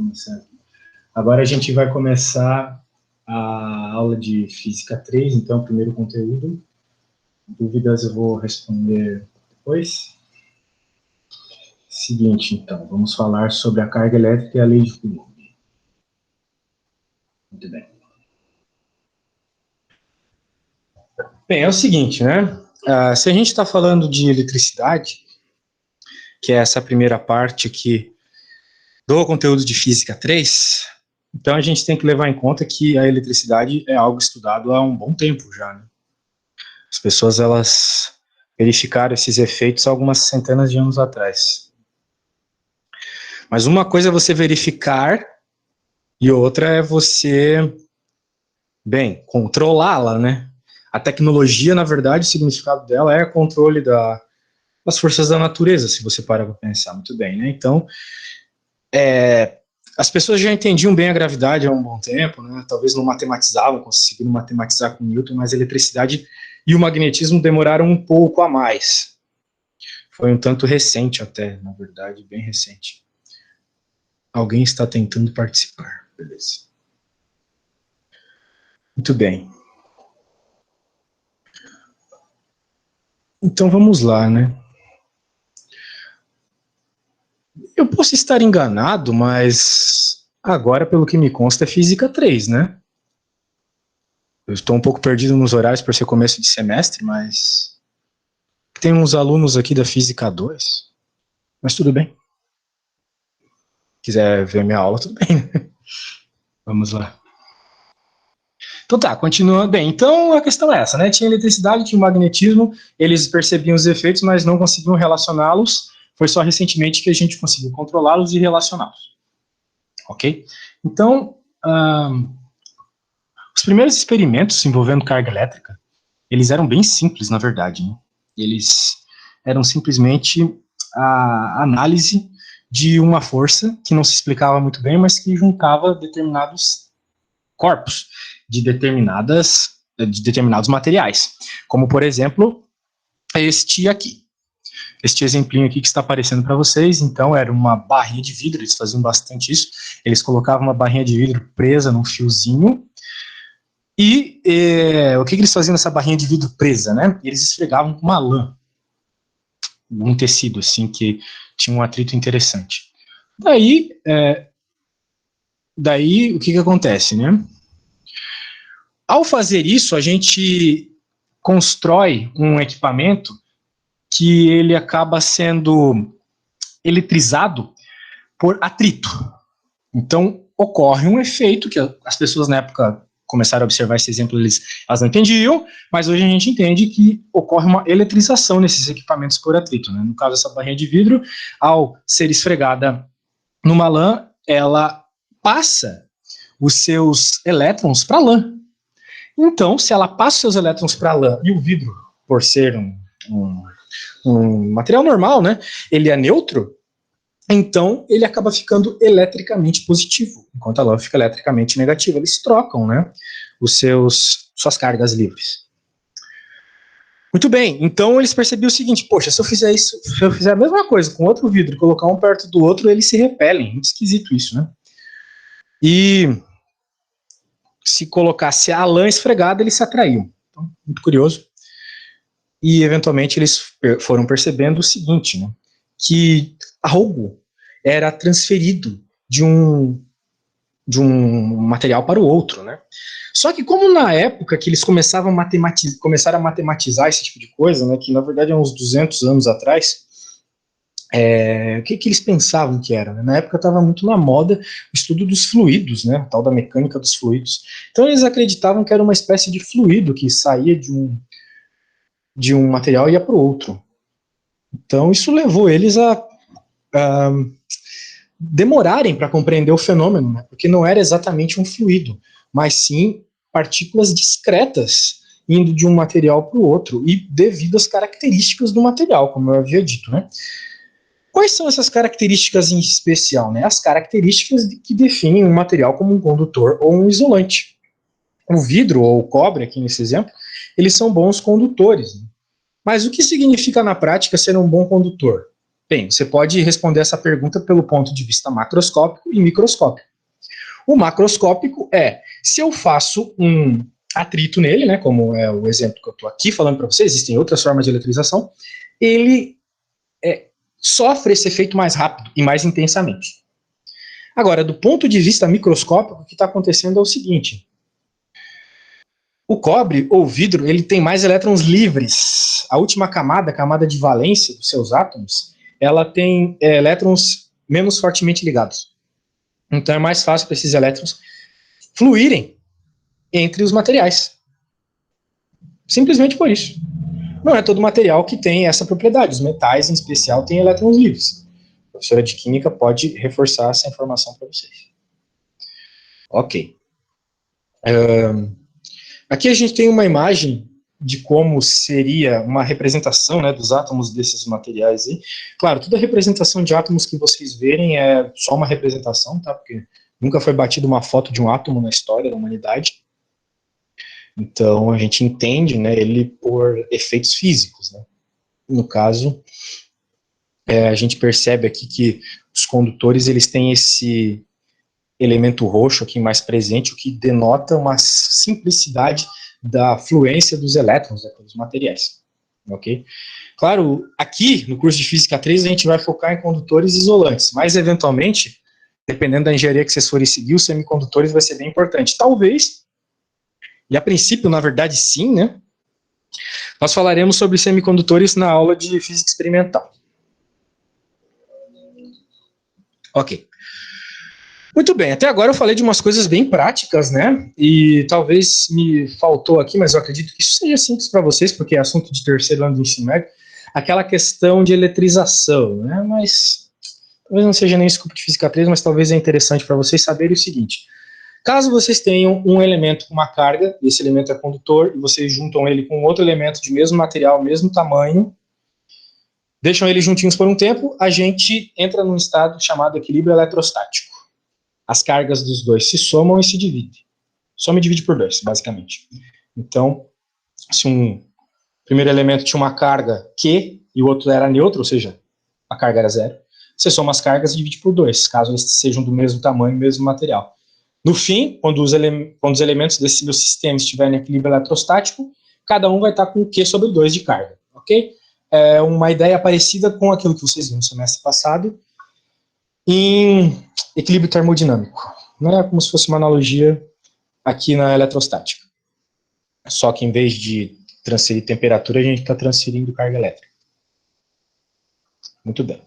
começar aqui. Agora a gente vai começar a aula de Física 3, então, primeiro conteúdo. Dúvidas eu vou responder depois. Seguinte, então, vamos falar sobre a carga elétrica e a lei de Coulomb. Muito bem. Bem, é o seguinte, né? Se a gente está falando de eletricidade, que é essa primeira parte aqui do conteúdo de Física 3, então a gente tem que levar em conta que a eletricidade é algo estudado há um bom tempo já, né? As pessoas, elas verificaram esses efeitos há algumas centenas de anos atrás. Mas uma coisa é você verificar e outra é você, bem, controlá-la, né? A tecnologia, na verdade, o significado dela é controle das forças da natureza, se você parar para pensar muito bem, né? Então, as pessoas já entendiam bem a gravidade há um bom tempo, né? Talvez não matematizavam, conseguiram matematizar com Newton, mas a eletricidade e o magnetismo demoraram um pouco a mais. Foi um tanto recente até, na verdade, bem recente. Alguém está tentando participar, beleza. Muito bem. Então vamos lá, né? Eu posso estar enganado, mas agora, pelo que me consta, é Física 3, né? Eu estou um pouco perdido nos horários por ser começo de semestre, mas tem uns alunos aqui da Física 2, mas tudo bem. Quiser ver minha aula, tudo bem, né? Vamos lá. Então tá, continuando. Bem, então a questão é essa, né? Tinha eletricidade, tinha magnetismo, eles percebiam os efeitos, mas não conseguiam relacioná-los. Foi só recentemente que a gente conseguiu controlá-los e relacioná-los. Ok? Então, os primeiros experimentos envolvendo carga elétrica, eles eram bem simples, na verdade, né? Eles eram simplesmente a análise de uma força que não se explicava muito bem, mas que juntava determinados corpos de determinados materiais, como, por exemplo, este aqui. Este exemplinho aqui que está aparecendo para vocês, então, era uma barrinha de vidro, eles faziam bastante isso, eles colocavam uma barrinha de vidro presa num fiozinho, e o que eles faziam nessa barrinha de vidro presa, né? Eles esfregavam com uma lã, um tecido, assim, que tinha um atrito interessante. Daí o que acontece, né? Ao fazer isso, a gente constrói um equipamento que ele acaba sendo eletrizado por atrito. Então, ocorre um efeito que as pessoas na época começaram a observar esse exemplo, elas não entendiam, mas hoje a gente entende que ocorre uma eletrização nesses equipamentos por atrito, né? No caso, essa barrinha de vidro, ao ser esfregada numa lã, ela passa os seus elétrons para a lã. Então, se ela passa os seus elétrons para a lã e o vidro, por ser um material normal, né, ele é neutro, então ele acaba ficando eletricamente positivo, enquanto a lã fica eletricamente negativa. Eles trocam, né, suas cargas livres. Muito bem, então eles percebiam o seguinte: poxa, se eu fizer a mesma coisa com outro vidro e colocar um perto do outro, eles se repelem. Muito esquisito isso, né? E se colocasse a lã esfregada, eles se atraíam. Então, muito curioso. E, eventualmente, eles foram percebendo o seguinte, né? Que algo era transferido de um material para o outro, né? Só que como na época que eles começaram a matematizar esse tipo de coisa, né, que na verdade é uns 200 anos atrás, o que eles pensavam que era? Né? Na época estava muito na moda o estudo dos fluidos, né, tal da mecânica dos fluidos. Então eles acreditavam que era uma espécie de fluido que saía de um material e ia para o outro. Então isso levou eles a demorarem para compreender o fenômeno, né? Porque não era exatamente um fluido, mas sim partículas discretas indo de um material para o outro, e devido às características do material, como eu havia dito, né? Quais são essas características em especial, né? As características que definem um material como um condutor ou um isolante. O vidro ou o cobre, aqui nesse exemplo, eles são bons condutores, né? Mas o que significa na prática ser um bom condutor? Bem, você pode responder essa pergunta pelo ponto de vista macroscópico e microscópico. O macroscópico é, se eu faço um atrito nele, né, como é o exemplo que eu estou aqui falando para vocês, existem outras formas de eletrização, ele sofre esse efeito mais rápido e mais intensamente. Agora, do ponto de vista microscópico, o que está acontecendo é o seguinte: o cobre ou vidro, ele tem mais elétrons livres. A última camada, a camada de valência dos seus átomos, ela tem elétrons menos fortemente ligados. Então é mais fácil para esses elétrons fluírem entre os materiais. Simplesmente por isso. Não é todo material que tem essa propriedade. Os metais, em especial, têm elétrons livres. A professora de química pode reforçar essa informação para vocês. Ok. Aqui a gente tem uma imagem de como seria uma representação, né, dos átomos desses materiais aí. Claro, toda representação de átomos que vocês verem é só uma representação, tá? Porque nunca foi batida uma foto de um átomo na história da humanidade. Então a gente entende, né, ele por efeitos físicos, né? No caso, a gente percebe aqui que os condutores eles têm esse elemento roxo aqui mais presente, o que denota uma simplicidade da fluência dos elétrons, né, pelos materiais. Ok? Claro, aqui no curso de Física 3 a gente vai focar em condutores isolantes, mas eventualmente, dependendo da engenharia que vocês forem seguir, os semicondutores vai ser bem importante. Talvez, e a princípio, na verdade, sim, né? Nós falaremos sobre semicondutores na aula de Física Experimental. Ok. Muito bem, até agora eu falei de umas coisas bem práticas, né? E talvez me faltou aqui, mas eu acredito que isso seja simples para vocês, porque é assunto de terceiro ano do ensino médio, aquela questão de eletrização, né? Mas talvez não seja nem escopo de Física 3, mas talvez é interessante para vocês saberem o seguinte: caso vocês tenham um elemento com uma carga, e esse elemento é condutor, e vocês juntam ele com outro elemento de mesmo material, mesmo tamanho, deixam eles juntinhos por um tempo, a gente entra num estado chamado equilíbrio eletrostático. As cargas dos dois se somam e se dividem. Soma e divide por 2, basicamente. Então, se um primeiro elemento tinha uma carga Q e o outro era neutro, ou seja, a carga era zero, você soma as cargas e divide por 2, caso eles sejam do mesmo tamanho, mesmo material. No fim, quando os elementos desse meu sistema estiverem em equilíbrio eletrostático, cada um vai estar com Q sobre 2 de carga, ok? É uma ideia parecida com aquilo que vocês viram no semestre passado, em equilíbrio termodinâmico. Não é como se fosse uma analogia aqui na eletrostática. Só que em vez de transferir temperatura, a gente está transferindo carga elétrica. Muito bem.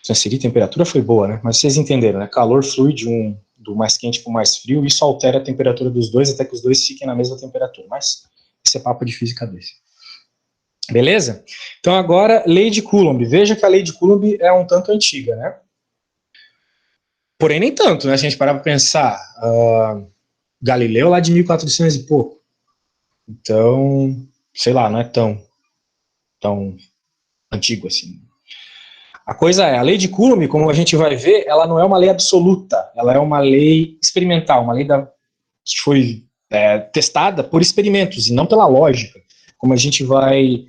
Transferir temperatura foi boa, né? Mas vocês entenderam, né? Calor flui do mais quente para o mais frio, isso altera a temperatura dos dois até que os dois fiquem na mesma temperatura. Mas esse é papo de física 2. Beleza? Então agora, lei de Coulomb. Veja que a lei de Coulomb é um tanto antiga, né? Porém, nem tanto, né? Se a gente parar para pensar, Galileu lá de 1400 e pouco. Então, sei lá, não é tão antigo assim. A coisa é, a lei de Coulomb, como a gente vai ver, ela não é uma lei absoluta, ela é uma lei experimental, uma lei que foi testada por experimentos e não pela lógica, como a gente vai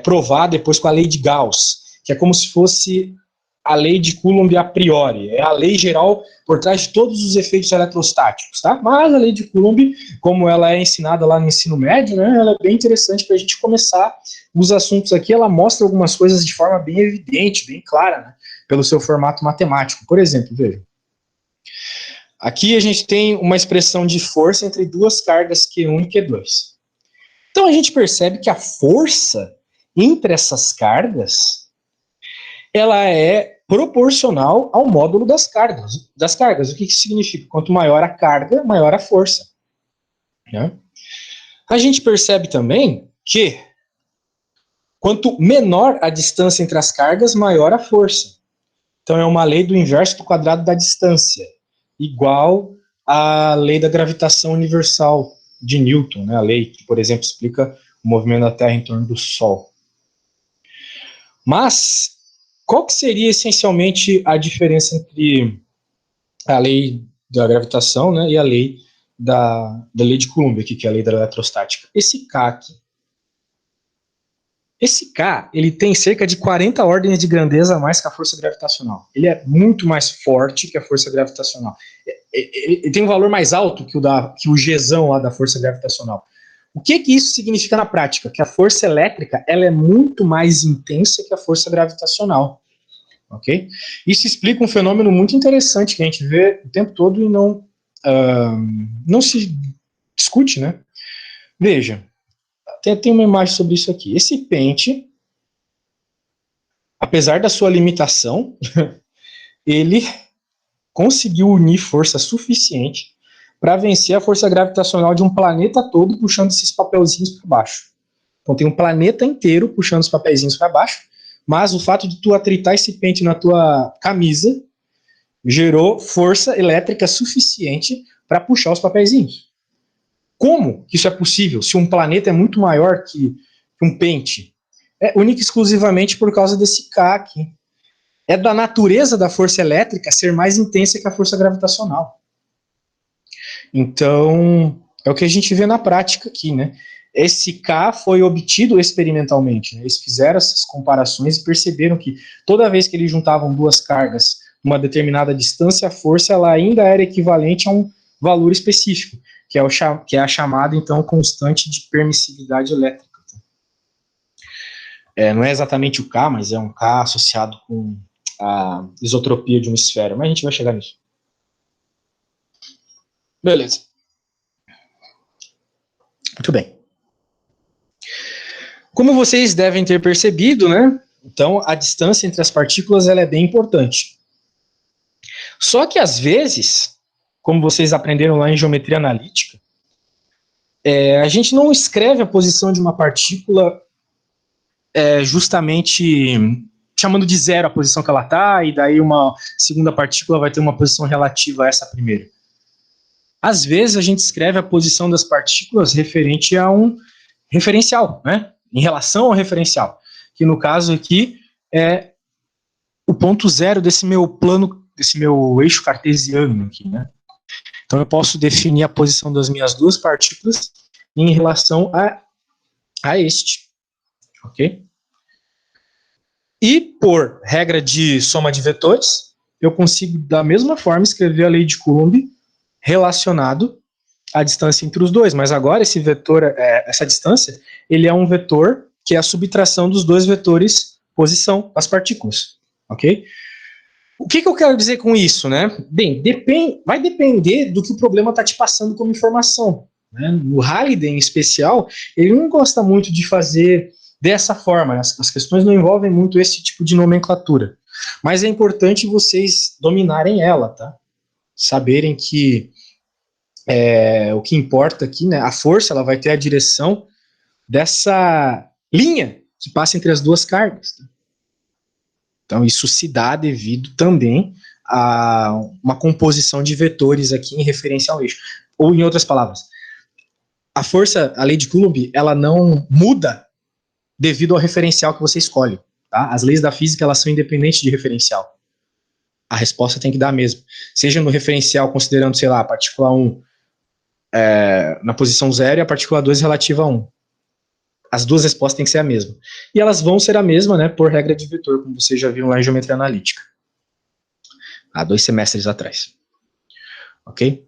provar depois com a lei de Gauss, que é como se fosse a lei de Coulomb a priori, é a lei geral por trás de todos os efeitos eletrostáticos, tá? Mas a lei de Coulomb, como ela é ensinada lá no ensino médio, né, ela é bem interessante para a gente começar os assuntos aqui, ela mostra algumas coisas de forma bem evidente, bem clara, né, pelo seu formato matemático. Por exemplo, veja, aqui a gente tem uma expressão de força entre duas cargas Q1 e Q2. Então a gente percebe que a força entre essas cargas ela é proporcional ao módulo das cargas. O que isso significa? Quanto maior a carga, maior a força. Né? A gente percebe também que quanto menor a distância entre as cargas, maior a força. Então é uma lei do inverso do quadrado da distância, igual à lei da gravitação universal de Newton, né? A lei que, por exemplo, explica o movimento da Terra em torno do Sol. Mas qual que seria essencialmente a diferença entre a lei da gravitação, né, e a lei da lei de Coulomb, que é a lei da eletrostática? Esse K aqui. Esse K, ele tem cerca de 40 ordens de grandeza a mais que a força gravitacional. Ele é muito mais forte que a força gravitacional. Ele tem um valor mais alto que o Gzão lá da força gravitacional. O que isso significa na prática? Que a força elétrica ela é muito mais intensa que a força gravitacional. Ok? Isso explica um fenômeno muito interessante que a gente vê o tempo todo e não se discute, né? Veja, tem uma imagem sobre isso aqui. Esse pente, apesar da sua limitação, ele conseguiu unir força suficiente para vencer a força gravitacional de um planeta todo puxando esses papelzinhos para baixo. Então tem um planeta inteiro puxando os papelzinhos para baixo, mas o fato de tu atritar esse pente na tua camisa gerou força elétrica suficiente para puxar os papelzinhos. Como que isso é possível se um planeta é muito maior que um pente? É única e exclusivamente por causa desse K aqui. É da natureza da força elétrica ser mais intensa que a força gravitacional. Então, é o que a gente vê na prática aqui, né? Esse K foi obtido experimentalmente. Né? Eles fizeram essas comparações e perceberam que toda vez que eles juntavam duas cargas uma determinada distância, a força ela ainda era equivalente a um valor específico, que é a chamada, então, constante de permissividade elétrica. Não é exatamente o K, mas é um K associado com a isotropia de uma esfera, mas a gente vai chegar nisso. Beleza. Muito bem. Como vocês devem ter percebido, né? Então, a distância entre as partículas ela é bem importante. Só que, às vezes, como vocês aprenderam lá em geometria analítica, a gente não escreve a posição de uma partícula justamente chamando de zero a posição que ela está, e daí uma segunda partícula vai ter uma posição relativa a essa primeira. Às vezes, a gente escreve a posição das partículas referente a um referencial, né? Em relação ao referencial, que no caso aqui é o ponto zero desse meu plano, desse meu eixo cartesiano aqui, né? Então eu posso definir a posição das minhas duas partículas em relação a este, ok? E por regra de soma de vetores, eu consigo da mesma forma escrever a lei de Coulomb relacionado à distância entre os dois, mas agora esse vetor, essa distância, ele é um vetor que é a subtração dos dois vetores posição das partículas, ok? O que eu quero dizer com isso, né? Bem, vai depender do que o problema está te passando como informação. Né? O Halliday, em especial, ele não gosta muito de fazer dessa forma. Né? As questões não envolvem muito esse tipo de nomenclatura. Mas é importante vocês dominarem ela, tá? Saberem que o que importa aqui, né? A força ela vai ter a direção dessa linha que passa entre as duas cargas. Tá? Então, isso se dá devido também a uma composição de vetores aqui em referência ao eixo. Ou, em outras palavras, a força, a lei de Coulomb, ela não muda devido ao referencial que você escolhe. Tá? As leis da física, elas são independentes de referencial. A resposta tem que dar mesmo. Seja no referencial, considerando, sei lá, a partícula 1 na posição 0 e a partícula 2 relativa a 1. As duas respostas têm que ser a mesma. E elas vão ser a mesma, né, por regra de vetor, como vocês já viram lá em geometria analítica. Há 2 semestres atrás. Ok?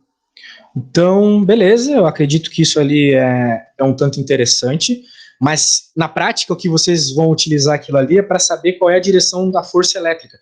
Então, beleza, eu acredito que isso ali é um tanto interessante, mas na prática o que vocês vão utilizar aquilo ali é para saber qual é a direção da força elétrica.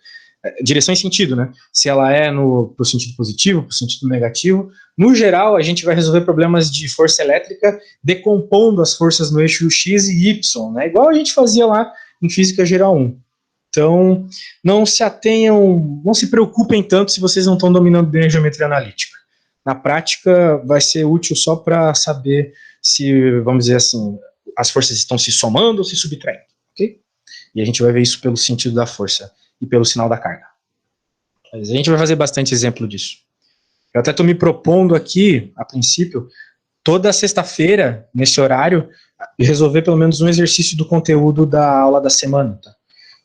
Direção em sentido, né? Se ela é pro sentido positivo, pro sentido negativo. No geral, a gente vai resolver problemas de força elétrica decompondo as forças no eixo X e Y, né? Igual a gente fazia lá em Física Geral 1. Então, não se preocupem tanto se vocês não estão dominando bem a geometria analítica. Na prática, vai ser útil só para saber se, vamos dizer assim, as forças estão se somando ou se subtraindo, ok? E a gente vai ver isso pelo sentido da força e pelo sinal da carga. Mas a gente vai fazer bastante exemplo disso. Eu até estou me propondo aqui, a princípio, toda sexta-feira, nesse horário, resolver pelo menos um exercício do conteúdo da aula da semana. Tá?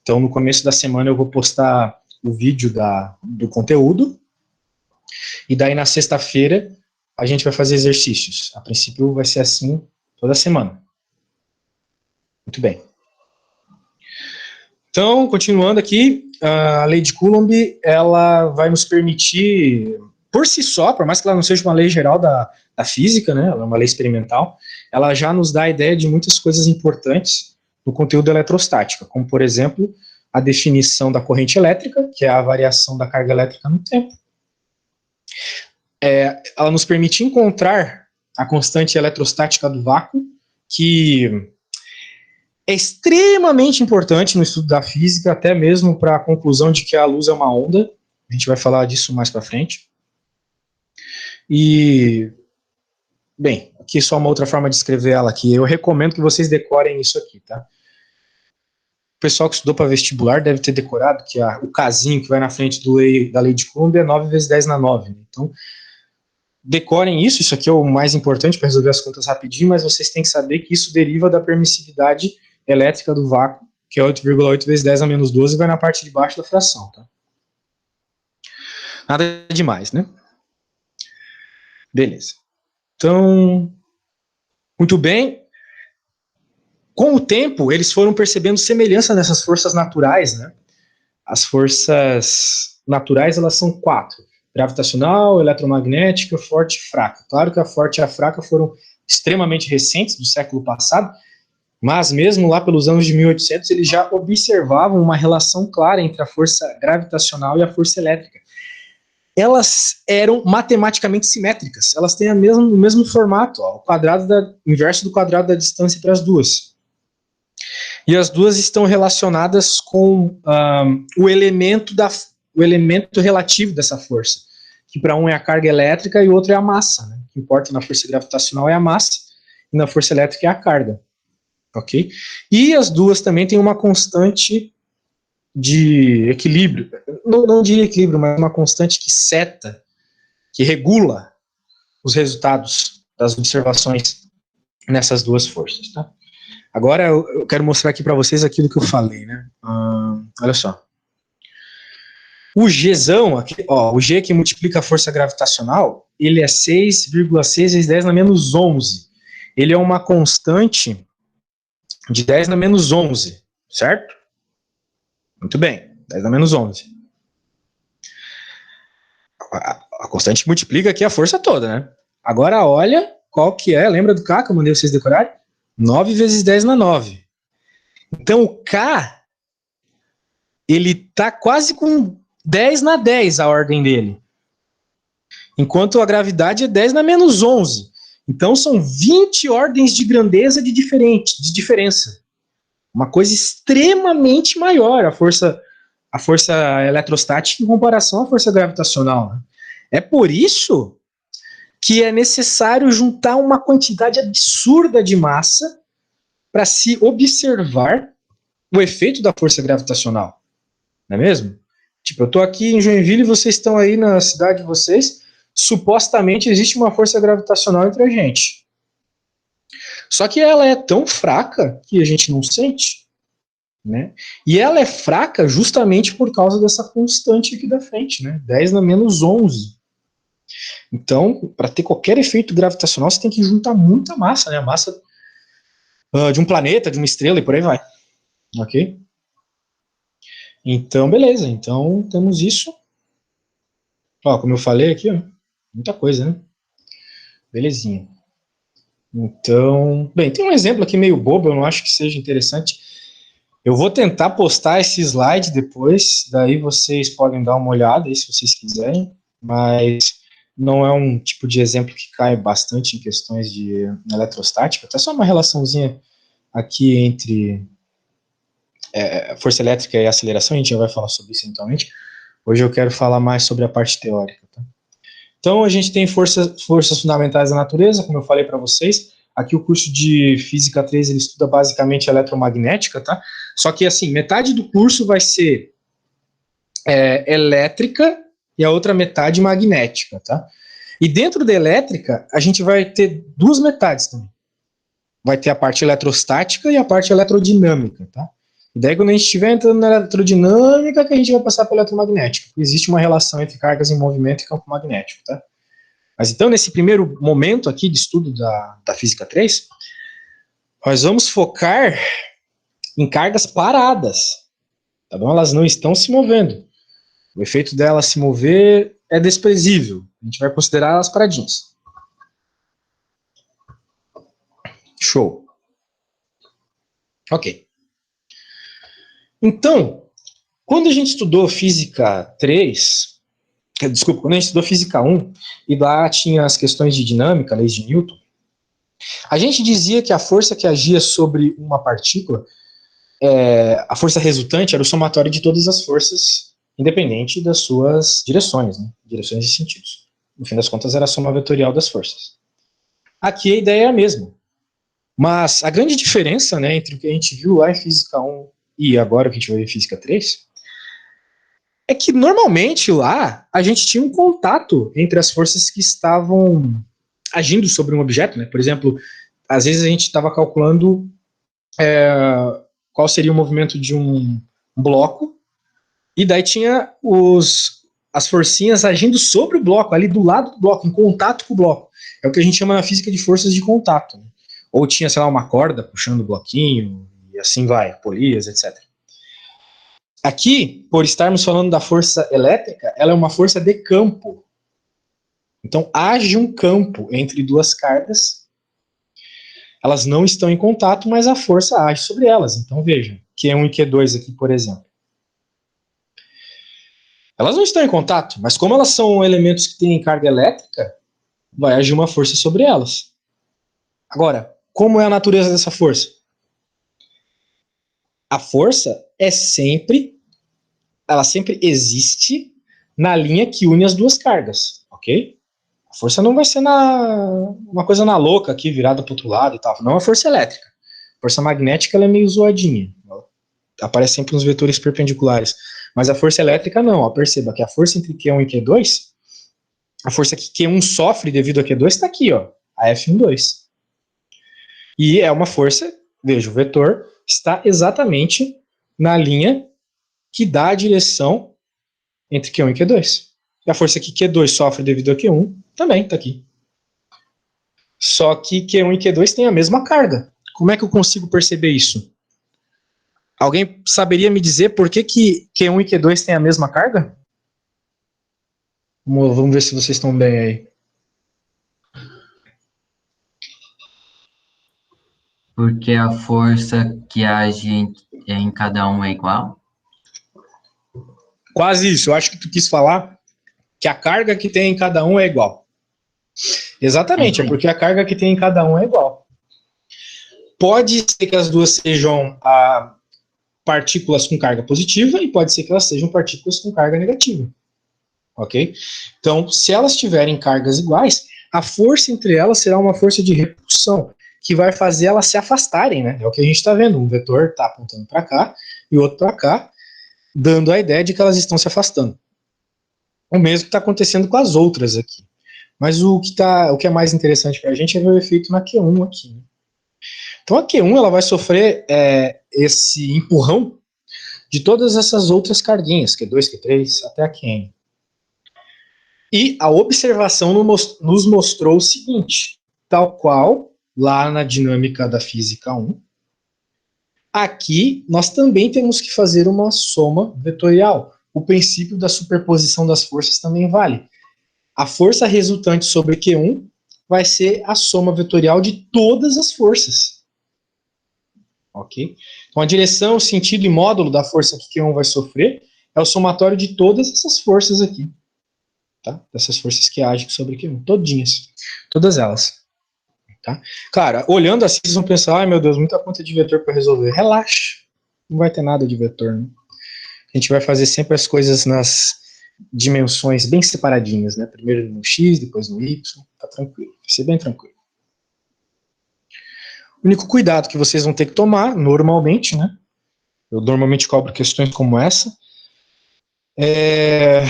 Então, no começo da semana, eu vou postar o vídeo do conteúdo, e daí na sexta-feira, a gente vai fazer exercícios. A princípio, vai ser assim toda semana. Muito bem. Então, continuando aqui, a lei de Coulomb, ela vai nos permitir, por si só, por mais que ela não seja uma lei geral da física, né, ela é uma lei experimental, ela já nos dá a ideia de muitas coisas importantes no conteúdo eletrostático, como, por exemplo, a definição da corrente elétrica, que é a variação da carga elétrica no tempo. Ela nos permite encontrar a constante eletrostática do vácuo, que é extremamente importante no estudo da física, até mesmo para a conclusão de que a luz é uma onda. A gente vai falar disso mais para frente. E, bem, aqui só uma outra forma de escrever ela aqui. Eu recomendo que vocês decorem isso aqui, tá? O pessoal que estudou para vestibular deve ter decorado que o casinho que vai na frente da lei de Coulomb é 9 vezes 10 na 9. Né? Então, decorem isso aqui é o mais importante para resolver as contas rapidinho, mas vocês têm que saber que isso deriva da permissividade elétrica do vácuo, que é 8,8 vezes 10 a menos 12, e vai na parte de baixo da fração. Tá? Nada demais, né? Beleza. Então, muito bem. Com o tempo, eles foram percebendo semelhança nessas forças naturais, né? As forças naturais, elas são 4. Gravitacional, eletromagnética, forte e fraca. Claro que a forte e a fraca foram extremamente recentes, do século passado, mas mesmo lá pelos anos de 1800, eles já observavam uma relação clara entre a força gravitacional e a força elétrica. Elas eram matematicamente simétricas, elas têm o mesmo formato, ó, o inverso do quadrado da distância para as duas. E as duas estão relacionadas com o elemento relativo dessa força, que para um é a carga elétrica e o outro é a massa. Né? O que importa na força gravitacional é a massa, e na força elétrica é a carga. Ok? E as duas também têm uma constante de equilíbrio, não de equilíbrio, mas uma constante que seta, que regula os resultados das observações nessas duas forças. Tá? Agora eu quero mostrar aqui para vocês aquilo que eu falei. Né? Olha só. O Gzão, aqui, ó, o G que multiplica a força gravitacional, ele é 6,6 vezes 10 na menos 11. Ele é uma constante de 10 na menos 11, certo? Muito bem, 10 na menos 11. A constante multiplica aqui a força toda, né? Agora olha qual que é, lembra do K que eu mandei vocês decorarem? 9 vezes 10 na 9. Então o K, ele tá quase com 10 na 10 a ordem dele. Enquanto a gravidade é 10 na menos 11. Então são 20 ordens de grandeza de diferença. Uma coisa extremamente maior a força eletrostática em comparação à força gravitacional. Né? É por isso que é necessário juntar uma quantidade absurda de massa para se observar o efeito da força gravitacional. Não é mesmo? Tipo, eu estou aqui em Joinville e vocês estão aí na cidade de vocês, supostamente existe uma força gravitacional entre a gente. Só que ela é tão fraca que a gente não sente. Né? E ela é fraca justamente por causa dessa constante aqui da frente, né? 10 na menos 11. Então, para ter qualquer efeito gravitacional, você tem que juntar muita massa, né? A massa de um planeta, de uma estrela e por aí vai. Ok? Então, beleza. Então, temos isso. Ó, como eu falei aqui, ó, muita coisa, né? Belezinha. Então, bem, tem um exemplo aqui meio bobo, eu não acho que seja interessante. Eu vou tentar postar esse slide depois, daí vocês podem dar uma olhada aí se vocês quiserem, mas não é um tipo de exemplo que cai bastante em questões de eletrostática, até só uma relaçãozinha aqui entre força elétrica e aceleração, a gente já vai falar sobre isso eventualmente. Hoje eu quero falar mais sobre a parte teórica. Tá? Então a gente tem forças fundamentais da natureza, como eu falei para vocês. Aqui o curso de Física 3, ele estuda basicamente a eletromagnética, tá? Só que, assim, metade do curso vai ser elétrica e a outra metade magnética, tá? E dentro da elétrica, a gente vai ter duas metades também. Vai ter a parte eletrostática e a parte eletrodinâmica, tá? E daí, quando a gente estiver entrando na eletrodinâmica, que a gente vai passar para a eletromagnética. Existe uma relação entre cargas em movimento e campo magnético, tá? Mas então, nesse primeiro momento aqui de estudo da Física 3, nós vamos focar em cargas paradas. tá bom? Elas não estão se movendo. O efeito delas se mover é desprezível. A gente vai considerar elas paradinhas. Show. Ok. Então, quando a gente estudou Física 3, desculpa, quando a gente estudou Física 1, e lá tinha as questões de dinâmica, leis de Newton, a gente dizia que a força que agia sobre uma partícula, a força resultante era o somatório de todas as forças, independente das suas direções, né? Direções e sentidos. No fim das contas, era a soma vetorial das forças. Aqui a ideia é a mesma. Mas a grande diferença, né, entre o que a gente viu lá em Física 1 e agora o que a gente vai ver em Física 3 é que normalmente lá a gente tinha um contato entre as forças que estavam agindo sobre um objeto, né? Por exemplo, às vezes a gente estava calculando qual seria o movimento de um bloco, e daí tinha as forcinhas agindo sobre o bloco, ali do lado do bloco, em contato com o bloco. É o que a gente chama na física de forças de contato. Né? Ou tinha, sei lá, uma corda puxando o bloquinho, e assim vai, polias, etc. Aqui, por estarmos falando da força elétrica, ela é uma força de campo. Então, age um campo entre duas cargas. Elas não estão em contato, mas a força age sobre elas. Então, vejam, Q1 e Q2 aqui, por exemplo. Elas não estão em contato, mas como elas são elementos que têm carga elétrica, vai agir uma força sobre elas. Agora, como é a natureza dessa força? A força ela sempre existe na linha que une as duas cargas, ok? A força não vai ser uma coisa na louca aqui, virada para o outro lado e tal. Não é força elétrica. A força magnética ela é meio zoadinha. Ela aparece sempre nos vetores perpendiculares. Mas a força elétrica não. Ó, perceba que a força entre Q1 e Q2, a força que Q1 sofre devido a Q2 está aqui, ó, a F12. E é uma força, veja, o vetor está exatamente na linha que dá a direção entre Q1 e Q2. E a força que Q2 sofre devido a Q1 também está aqui. Só que Q1 e Q2 têm a mesma carga. Como é que eu consigo perceber isso? Alguém saberia me dizer por que Q1 e Q2 têm a mesma carga? Vamos ver se vocês estão bem aí. Porque a força que age em cada um é igual? Quase isso. Eu acho que tu quis falar que a carga que tem em cada um é igual. Exatamente, é porque a carga que tem em cada um é igual. Pode ser que as duas sejam partículas com carga positiva e pode ser que elas sejam partículas com carga negativa. Ok? Então, se elas tiverem cargas iguais, a força entre elas será uma força de repulsão, que vai fazer elas se afastarem, né? É o que a gente está vendo. Um vetor está apontando para cá e o outro para cá, dando a ideia de que elas estão se afastando. O mesmo que está acontecendo com as outras aqui. Mas o que é mais interessante para a gente é ver o efeito na Q1 aqui. Né? Então a Q1 ela vai sofrer esse empurrão de todas essas outras carguinhas, Q2, Q3, até a Qn. E a observação nos mostrou o seguinte, tal qual lá na dinâmica da física 1, aqui nós também temos que fazer uma soma vetorial. O princípio da superposição das forças também vale. A força resultante sobre Q1 vai ser a soma vetorial de todas as forças. Ok? Então a direção, o sentido e módulo da força que Q1 vai sofrer é o somatório de todas essas forças aqui. Tá? Dessas forças que agem sobre Q1. Todinhas. Todas elas. Tá? Claro, olhando assim, vocês vão pensar, ai meu Deus, muita conta de vetor para resolver. Relaxa. Não vai ter nada de vetor. Né? A gente vai fazer sempre as coisas nas dimensões bem separadinhas, né? Primeiro no X, depois no Y. Tá tranquilo. Vai ser bem tranquilo. O único cuidado que vocês vão ter que tomar, normalmente, né? Eu normalmente cobro questões como essa, é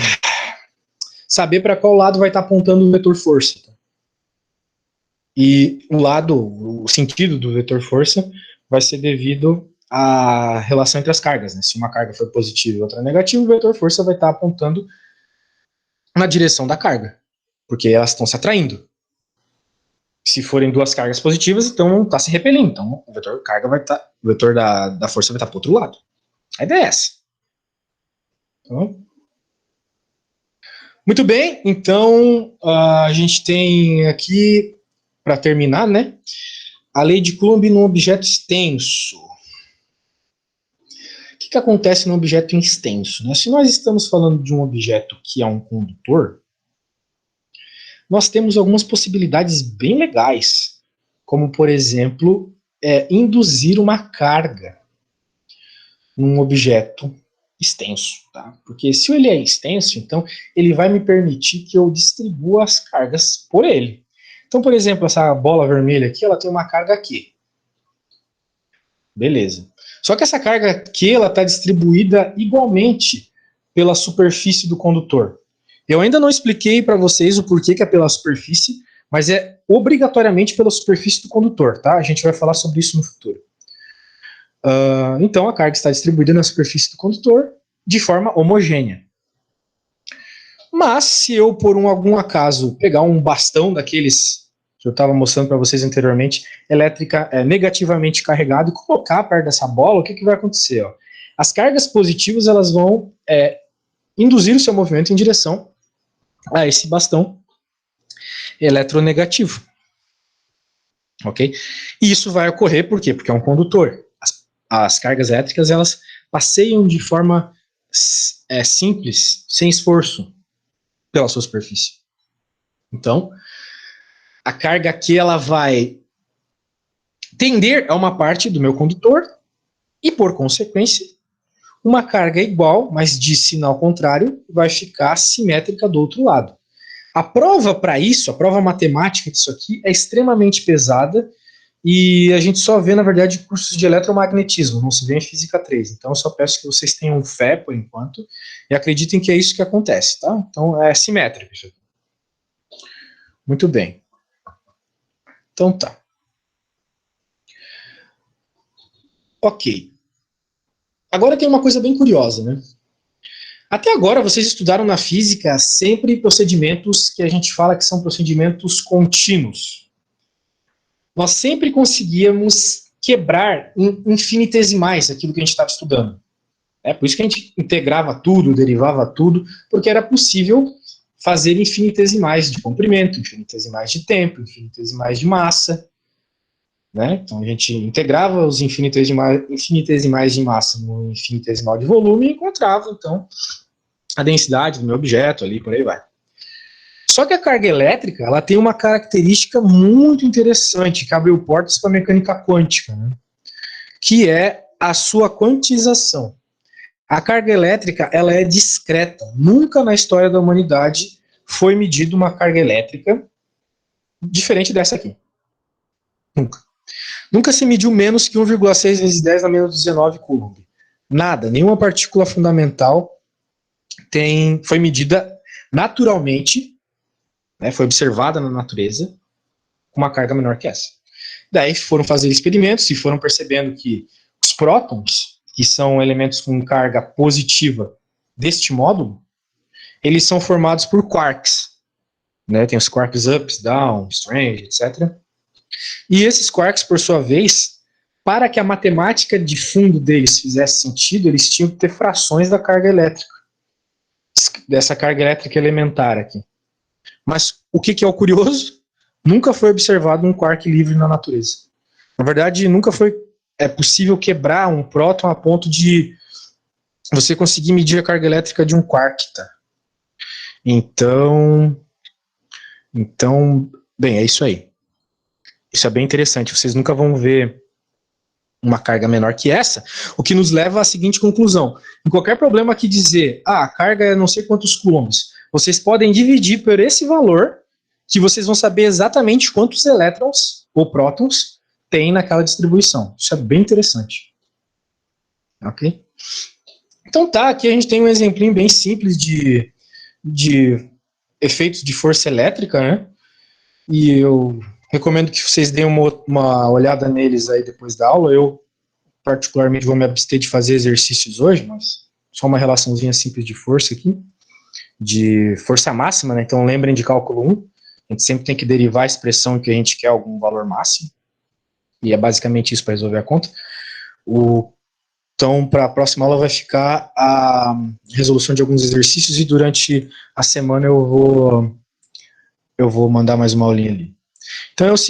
saber para qual lado vai estar apontando o vetor força. E o sentido do vetor força vai ser devido à relação entre as cargas. Né? Se uma carga for positiva e outra negativa, o vetor força vai estar apontando na direção da carga, porque elas estão se atraindo. Se forem duas cargas positivas, então está se repelindo. Então o vetor carga vai estar, o vetor da força vai estar para o outro lado. A ideia é essa. Tá bom? Muito bem, então a gente tem aqui, para terminar, né, a lei de Coulomb num objeto extenso. O que acontece num objeto extenso? Né? Se nós estamos falando de um objeto que é um condutor, nós temos algumas possibilidades bem legais, como, por exemplo, induzir uma carga num objeto extenso, tá? Porque se ele é extenso, então ele vai me permitir que eu distribua as cargas por ele. Então, por exemplo, essa bola vermelha aqui, ela tem uma carga Q. Beleza. Só que essa carga Q, ela está distribuída igualmente pela superfície do condutor. Eu ainda não expliquei para vocês o porquê que é pela superfície, mas é obrigatoriamente pela superfície do condutor, tá? A gente vai falar sobre isso no futuro. Então, a carga está distribuída na superfície do condutor de forma homogênea. Mas, se eu, por algum acaso, pegar um bastão daqueles que eu estava mostrando para vocês anteriormente, negativamente carregado, e colocar perto dessa bola, o que vai acontecer? Ó? As cargas positivas elas vão induzir o seu movimento em direção a esse bastão eletronegativo. Ok? E isso vai ocorrer por quê? Porque é um condutor. As cargas elétricas elas passeiam de forma simples, sem esforço, pela sua superfície. Então, a carga aqui ela vai tender a uma parte do meu condutor e, por consequência, uma carga igual, mas de sinal contrário, vai ficar simétrica do outro lado. A prova para isso, a prova matemática disso aqui é extremamente pesada e a gente só vê, na verdade, cursos de eletromagnetismo, não se vê em Física 3. Então, eu só peço que vocês tenham fé, por enquanto, e acreditem que é isso que acontece, tá? Então, é simétrico isso aqui. Muito bem. Então, tá. Ok. Agora tem uma coisa bem curiosa, né? Até agora, vocês estudaram na física sempre procedimentos que a gente fala que são procedimentos contínuos. Nós sempre conseguíamos quebrar em infinitesimais aquilo que a gente estava estudando. É por isso que a gente integrava tudo, derivava tudo, porque era possível fazer infinitesimais de comprimento, infinitesimais de tempo, infinitesimais de massa. Né? Então a gente integrava os infinitesimais de massa no infinitesimal de volume e encontrava, então, a densidade do meu objeto ali, por aí vai. Só que a carga elétrica, ela tem uma característica muito interessante, que abriu portas para a mecânica quântica, né? Que é a sua quantização. A carga elétrica, ela é discreta. Nunca na história da humanidade foi medida uma carga elétrica diferente dessa aqui. Nunca. Nunca se mediu menos que 1,6 vezes 10 na menos 19 Coulomb. Nada, nenhuma partícula fundamental foi medida naturalmente, né, foi observada na natureza, com uma carga menor que essa. Daí foram fazer experimentos e foram percebendo que os prótons, que são elementos com carga positiva deste módulo, eles são formados por quarks. Né, tem os quarks ups, down, strange, etc. E esses quarks, por sua vez, para que a matemática de fundo deles fizesse sentido, eles tinham que ter frações da carga elétrica, dessa carga elétrica elementar aqui. Mas o que é o curioso? Nunca foi observado um quark livre na natureza. Na verdade, nunca foi possível quebrar um próton a ponto de você conseguir medir a carga elétrica de um quark, tá? Então, bem, é isso aí. Isso é bem interessante. Vocês nunca vão ver uma carga menor que essa, o que nos leva à seguinte conclusão. Em qualquer problema aqui dizer, a carga é não sei quantos coulombs, vocês podem dividir por esse valor, que vocês vão saber exatamente quantos elétrons ou prótons tem naquela distribuição. Isso é bem interessante. Ok? Então tá, aqui a gente tem um exemplinho bem simples de efeitos de força elétrica, né? E eu recomendo que vocês deem uma olhada neles aí depois da aula. Eu, particularmente, vou me abster de fazer exercícios hoje, mas só uma relaçãozinha simples de força aqui, de força máxima, né? Então lembrem de cálculo 1, a gente sempre tem que derivar a expressão que a gente quer algum valor máximo, e é basicamente isso para resolver a conta. Então, para a próxima aula vai ficar a resolução de alguns exercícios e durante a semana eu vou mandar mais uma aulinha ali. Então é o seguinte.